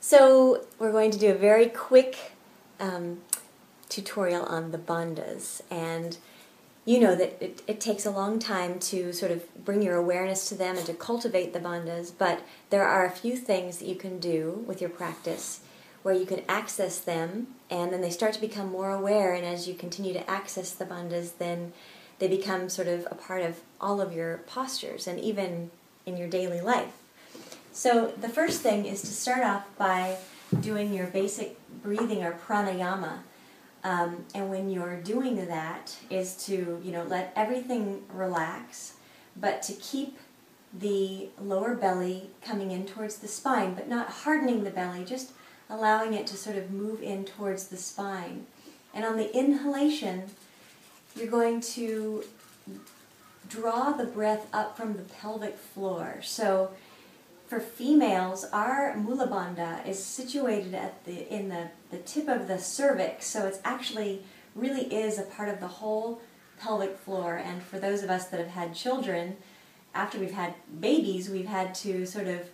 So we're going to do a very quick tutorial on the bandhas, and you know that it takes a long time to sort of bring your awareness to them and to cultivate the bandhas, but there are a few things that you can do with your practice where you can access them, and then they start to become more aware, and as you continue to access the bandhas, then they become sort of a part of all of your postures and even in your daily life. So the first thing is to start off by doing your basic breathing or pranayama. And when you're doing that is to, let everything relax, but to keep the lower belly coming in towards the spine, but not hardening the belly, just allowing it to sort of move in towards the spine. And on the inhalation, you're going to draw the breath up from the pelvic floor. So for females, our mula bandha is situated in the tip of the cervix, so it's actually really is a part of the whole pelvic floor. And for those of us that have had children, after we've had babies, we've had to sort of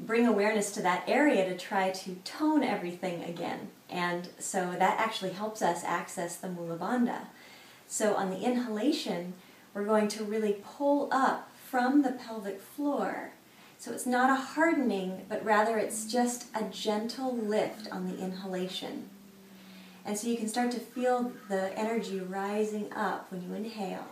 bring awareness to that area to try to tone everything again. And so that actually helps us access the mula bandha. So on the inhalation, we're going to really pull up from the pelvic floor. So it's not a hardening, but rather it's just a gentle lift on the inhalation. And so you can start to feel the energy rising up when you inhale.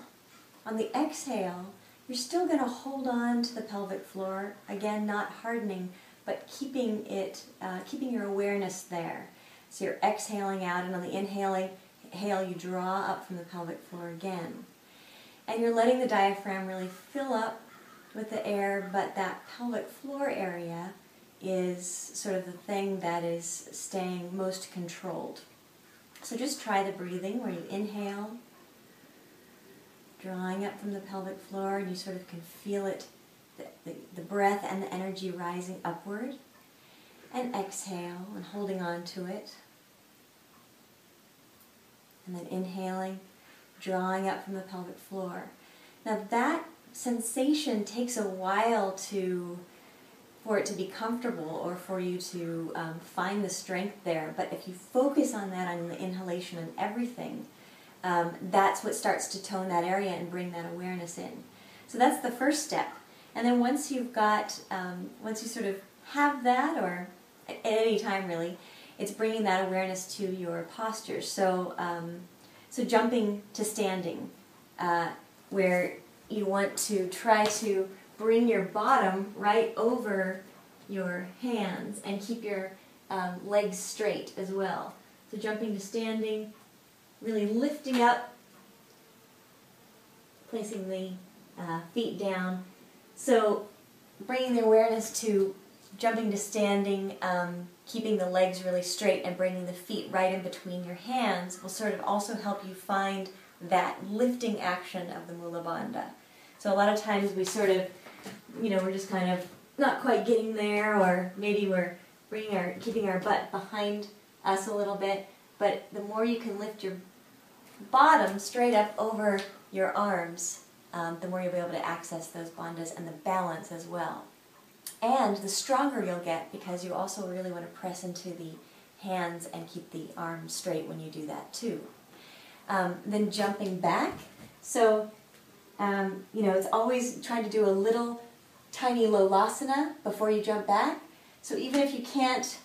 On the exhale, you're still going to hold on to the pelvic floor, again not hardening, but keeping your awareness there. So you're exhaling out, and on the inhale you draw up from the pelvic floor again. And you're letting the diaphragm really fill up with the air, but that pelvic floor area is sort of the thing that is staying most controlled. So just try the breathing where you inhale, drawing up from the pelvic floor, and you sort of can feel it, the breath and the energy rising upward, and exhale and holding on to it, and then inhaling, drawing up from the pelvic floor. Now that sensation takes a while for it to be comfortable or for you to find the strength there, but if you focus on that, on the inhalation and everything, that's what starts to tone that area and bring that awareness in. So that's the first step. And then once you sort of have that, or at any time really, it's bringing that awareness to your posture. So jumping to standing, where you want to try to bring your bottom right over your hands and keep your legs straight as well. So jumping to standing, really lifting up, placing the feet down. So bringing the awareness to jumping to standing, keeping the legs really straight and bringing the feet right in between your hands will sort of also help you find that lifting action of the mula bandha. So a lot of times we sort of, we're just kind of not quite getting there, or maybe we're keeping our butt behind us a little bit, but the more you can lift your bottom straight up over your arms, the more you'll be able to access those bandhas and the balance as well. And the stronger you'll get, because you also really want to press into the hands and keep the arms straight when you do that too. Then jumping back. So, it's always trying to do a little tiny lolasana before you jump back. So even if you can't,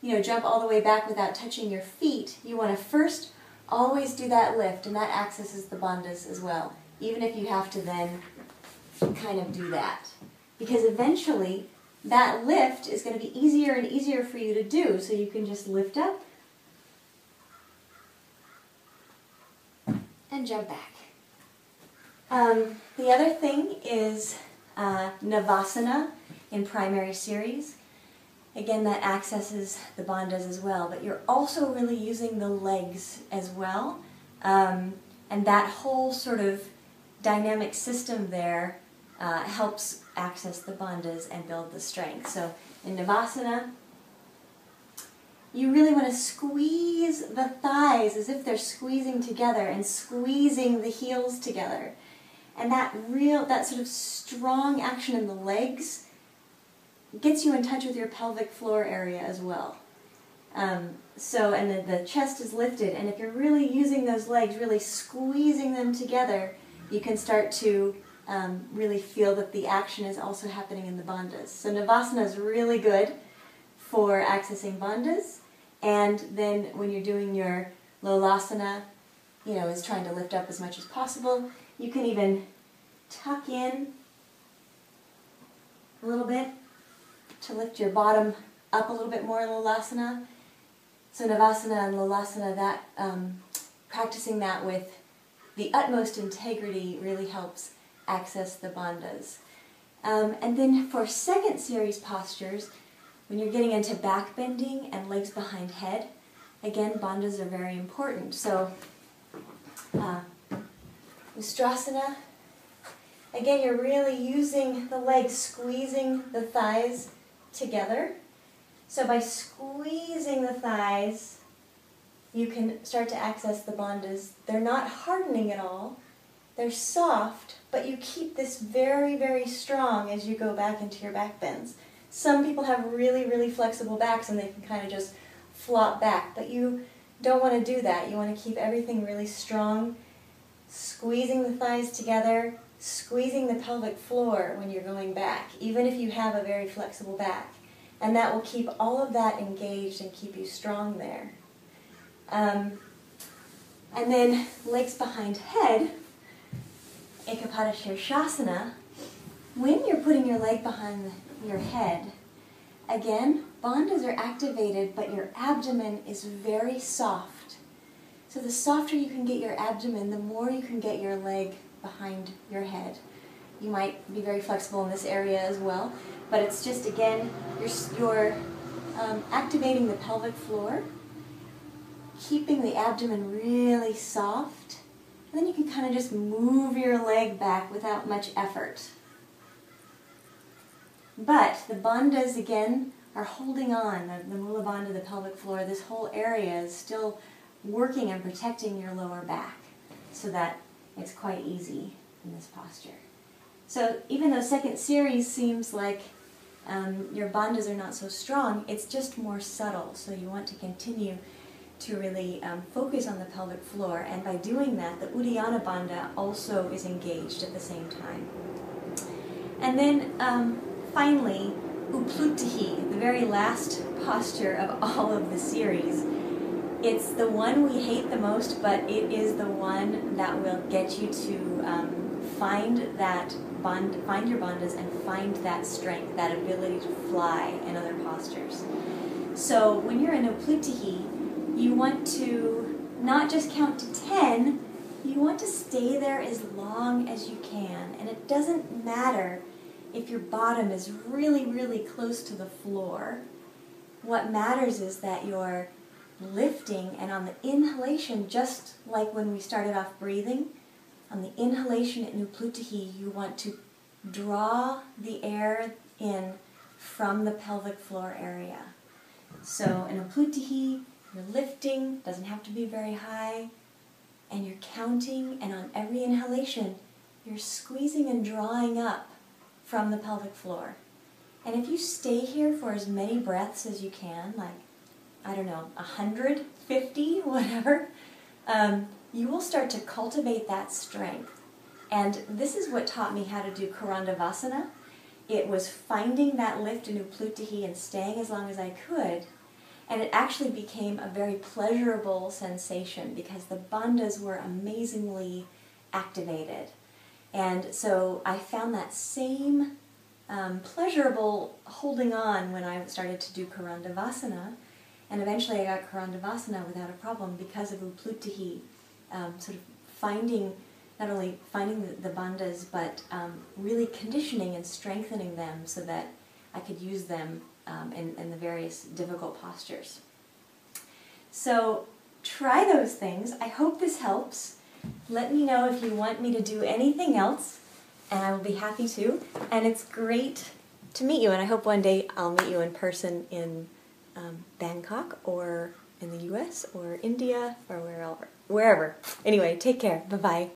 jump all the way back without touching your feet, you want to first always do that lift, and that accesses the bandhas as well, even if you have to then kind of do that. Because eventually, that lift is going to be easier and easier for you to do, so you can just lift up and jump back. The other thing is Navasana in primary series. Again, that accesses the bandhas as well, but you're also really using the legs as well, and that whole sort of dynamic system there helps access the bandhas and build the strength. So in Navasana, you really want to squeeze the thighs as if they're squeezing together and squeezing the heels together. And that sort of strong action in the legs gets you in touch with your pelvic floor area as well. And the chest is lifted, and if you're really using those legs, really squeezing them together, you can start to really feel that the action is also happening in the bandhas. So Navasana is really good for accessing bandhas, and then when you're doing your Lolasana, is trying to lift up as much as possible. You can even tuck in a little bit to lift your bottom up a little bit more in Lolasana. So Navasana and Lolasana, practicing that with the utmost integrity really helps access the bandhas. And then for second series postures, when you're getting into back bending and legs behind head, again, bandhas are very important. So Ustrasana, again, you're really using the legs, squeezing the thighs together. So by squeezing the thighs, you can start to access the bandhas. They're not hardening at all. They're soft, but you keep this very, very strong as you go back into your back bends. Some people have really, really flexible backs and they can kind of just flop back, but you don't want to do that. You want to keep everything really strong, squeezing the thighs together, squeezing the pelvic floor when you're going back, even if you have a very flexible back. And that will keep all of that engaged and keep you strong there. And then legs behind head, Ekapada Shirshasana. When you're putting your leg behind your head, again, bandhas are activated, but your abdomen is very soft. So the softer you can get your abdomen, the more you can get your leg behind your head. You might be very flexible in this area as well, but it's just, again, you're activating the pelvic floor, keeping the abdomen really soft, and then you can kind of just move your leg back without much effort. But the bandhas, again, are holding on. The Mula Bandha, the pelvic floor, this whole area is still working and protecting your lower back so that it's quite easy in this posture. So even though second series seems like your bandhas are not so strong, it's just more subtle. So you want to continue to really focus on the pelvic floor, and by doing that, the Uddiyana Bandha also is engaged at the same time. And then finally, Upluttahi, the very last posture of all of the series. It's the one we hate the most, but it is the one that will get you to find your bandhas and find that strength, that ability to fly in other postures. So when you're in Upluttahi, you want to not just count to 10, you want to stay there as long as you can. And it doesn't matter if your bottom is really, really close to the floor. What matters is that you're lifting, and on the inhalation, just like when we started off breathing, on the inhalation in Upluttahi, you want to draw the air in from the pelvic floor area. So in Upluttahi, you're lifting, doesn't have to be very high, and you're counting, and on every inhalation, you're squeezing and drawing up from the pelvic floor. And if you stay here for as many breaths as you can, like, 150, whatever, you will start to cultivate that strength. And this is what taught me how to do Karandavasana. It was finding that lift in Upluttahi and staying as long as I could. And it actually became a very pleasurable sensation because the bandhas were amazingly activated. And so I found that same pleasurable holding on when I started to do Karandavasana. And eventually I got Karandavasana without a problem because of Upluttahi, sort of not only finding the bandhas, but really conditioning and strengthening them so that I could use them in the various difficult postures. So try those things. I hope this helps. Let me know if you want me to do anything else, and I will be happy to. And it's great to meet you, and I hope one day I'll meet you in person in Bangkok, or in the US, or India, or wherever. Anyway, take care. Bye-bye.